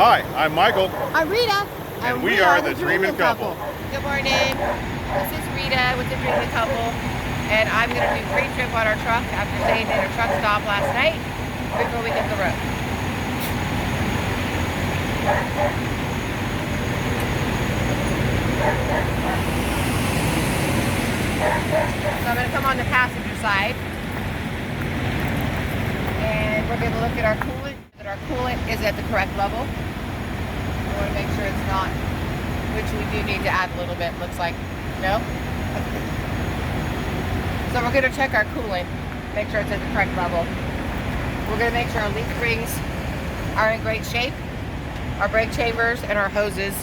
Hi, I'm Michael. I'm Rita. And we are the Dreamin' Couple. Good morning. This is Rita with the Dreamin' Couple, and I'm going to do pre-trip on our truck after staying at a truck stop last night before we hit the road. So I'm going to come on the passenger side, and we're going to look at our coolant, that our coolant is at the correct level. I want to make sure it's not, which we do need to add a little bit, looks like. No? So we're going to check our coolant, make sure it's at the correct level. We're going to make sure our leaf springs are in great shape, our brake chambers and our hoses,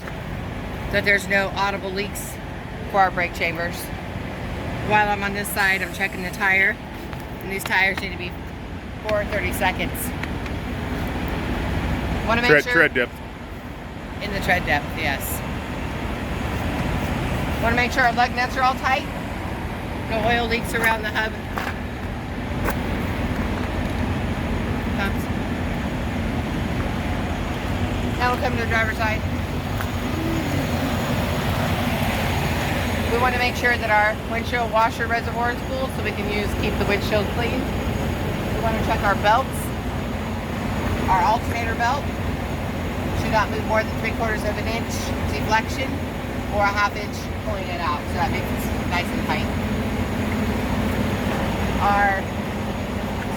that there's no audible leaks for our brake chambers. While I'm on this side, I'm checking the tire, and these tires need to be 4 seconds. Want to make sure Tread depth. in the tread depth, yes. Want to make sure our lug nuts are all tight. No oil leaks around the hub. Pumps. Now we'll come to the driver's side. We want to make sure that our windshield washer reservoir is full so we can keep the windshield clean. We want to check our belts. Our alternator belt should not move more than 3/4 of an inch deflection or a 1/2 inch pulling it out, so that makes it nice and tight. Our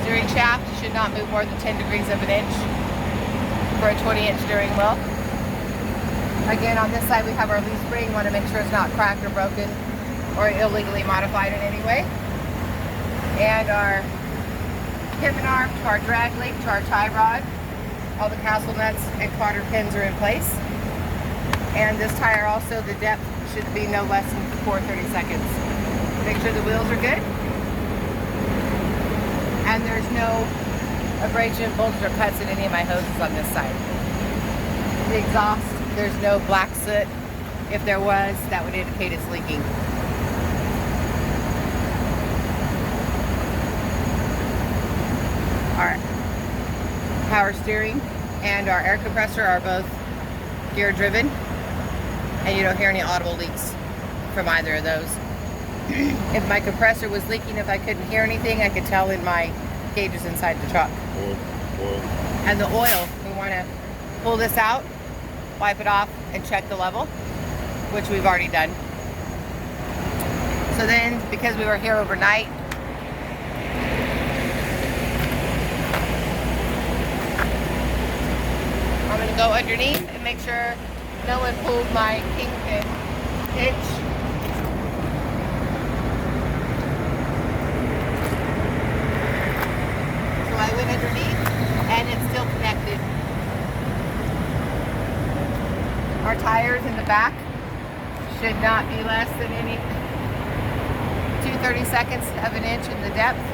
steering shaft should not move more than 10 degrees of an inch for a 20-inch steering wheel. Again, on this side we have our leaf spring. Want to make sure it's not cracked or broken or illegally modified in any way. And our pivot arm to our drag link to our tie rod. All the castle nuts and cotter pins are in place. And this tire also, the depth should be no less than 4/32. Make sure the wheels are good. And there's no abrasion, bulges, or cuts in any of my hoses on this side. The exhaust, there's no black soot. If there was, that would indicate it's leaking. Our power steering and our air compressor are both gear driven, and you don't hear any audible leaks from either of those. If my compressor was leaking, if I couldn't hear anything, I could tell in my gauges inside the truck. Oil. And the oil, we want to pull this out, wipe it off, and check the level, which we've already done. So then, because we were here overnight, I'm going to go underneath and make sure no one pulled my kingpin hitch. So I went underneath and it's still connected. Our tires in the back should not be less than 2/32 of an inch in the depth.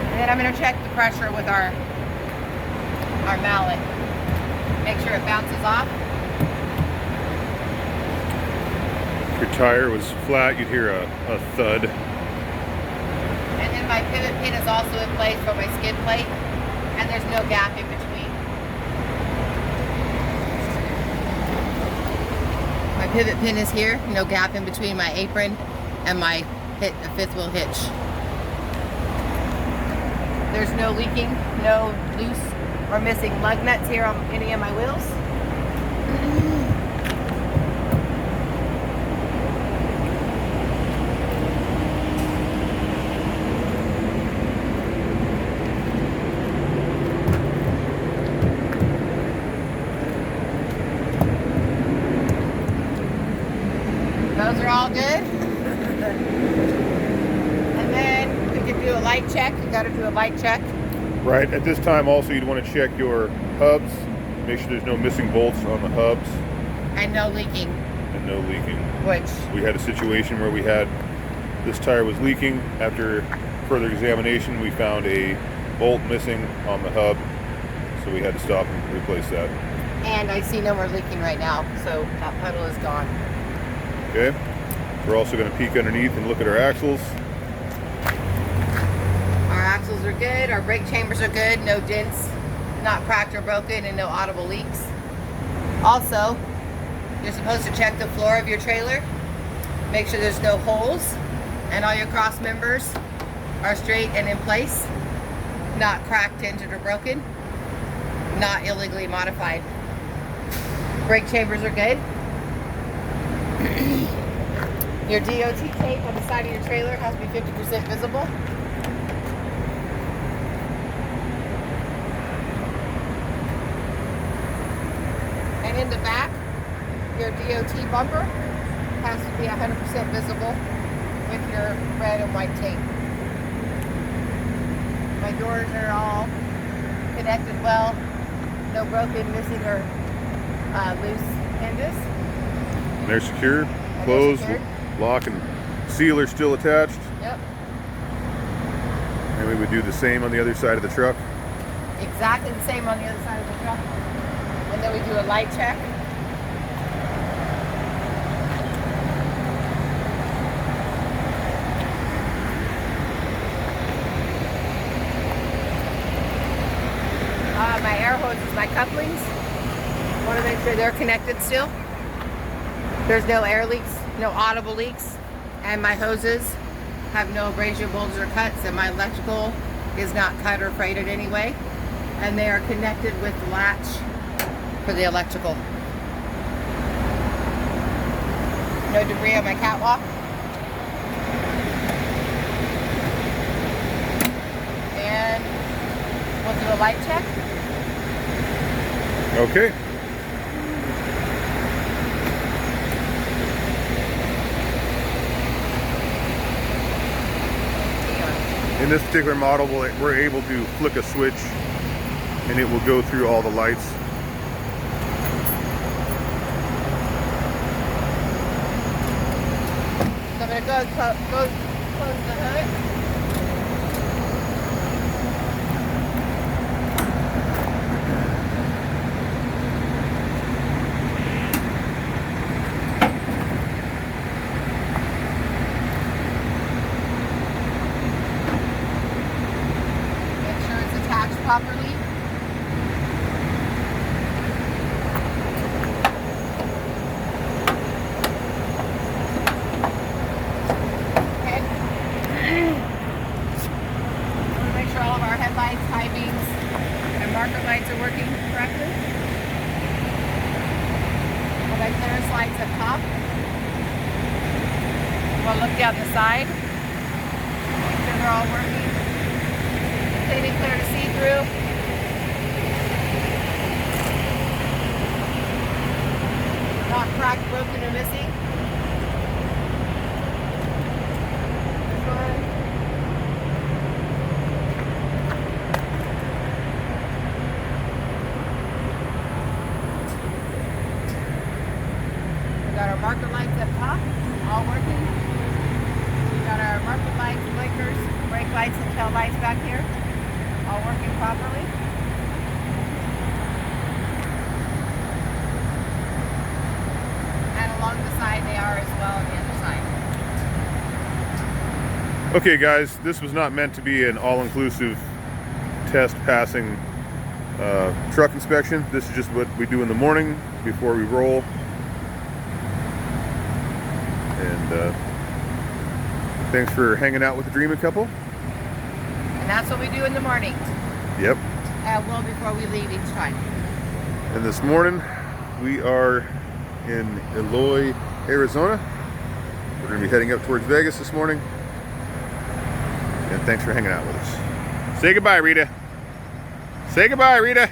And then I'm going to check the pressure with our mallet. Make sure it bounces off. If your tire was flat, you'd hear a thud. And then my pivot pin is also in place for my skid plate, and there's no gap in between. My pivot pin is here, no gap in between my apron and my fifth wheel hitch. There's no leaking, no loose or missing lug nuts here on any of my wheels. Those are all good. And then we can do a light check. You got to do a light check. Right, at this time also you'd want to check your hubs. Make sure there's no missing bolts on the hubs. And no leaking. And no leaking. Which? We had a situation where this tire was leaking. After further examination, we found a bolt missing on the hub. So we had to stop and replace that. And I see no more leaking right now, so that puddle is gone. Okay. We're also going to peek underneath and look at our axles. Our axles are good, our brake chambers are good, no dents not cracked or broken, and no audible leaks. Also, you're supposed to check the floor of your trailer. Make sure there's no holes and all your cross members are straight and in place, not cracked, dented, or broken, not illegally modified. Brake chambers are good. Your DOT tape on the side of your trailer has to be 50% visible. And in the back, your DOT bumper has to be 100% visible with your red and white tape. My doors are all connected well. No broken, missing, or loose hinges. And they're secure, closed, lock and seal are still attached. Yep. And we would do the same on the other side of the truck. Exactly the same on the other side of the truck. And then we do a light check. My air hoses, my couplings, want to make sure they're connected still. There's no air leaks, no audible leaks, and my hoses have no abrasion, bulges, or cuts, and my electrical is not cut or frayed in any way, and they are connected with the latch for the electrical. No debris on my catwalk. And we'll do a light check. Okay. In this particular model, we're able to flick a switch and it will go through all the lights. So I'm going to go close the hood. Properly. Okay. Make sure all of our headlights, high beams, and marker lights are working correctly. All my clearance lights up top. We'll look down the side. Make sure they're all working. Clean and clear to see through. Not cracked, broken, or missing. This one. We got our marker lights up top, all working. We got our marker lights, blinkers, brake lights, and tail lights back here. All working properly. And along the side they are as well on the other side. Okay guys, this was not meant to be an all-inclusive test passing truck inspection. This is just what we do in the morning before we roll. And thanks for hanging out with the Dreaming Couple. And that's what we do in the morning. Yep. And well before we leave each time. And this morning we are in Eloy, Arizona. We're going to be heading up towards Vegas this morning. And thanks for hanging out with us. Say goodbye, Rita. Say goodbye, Rita.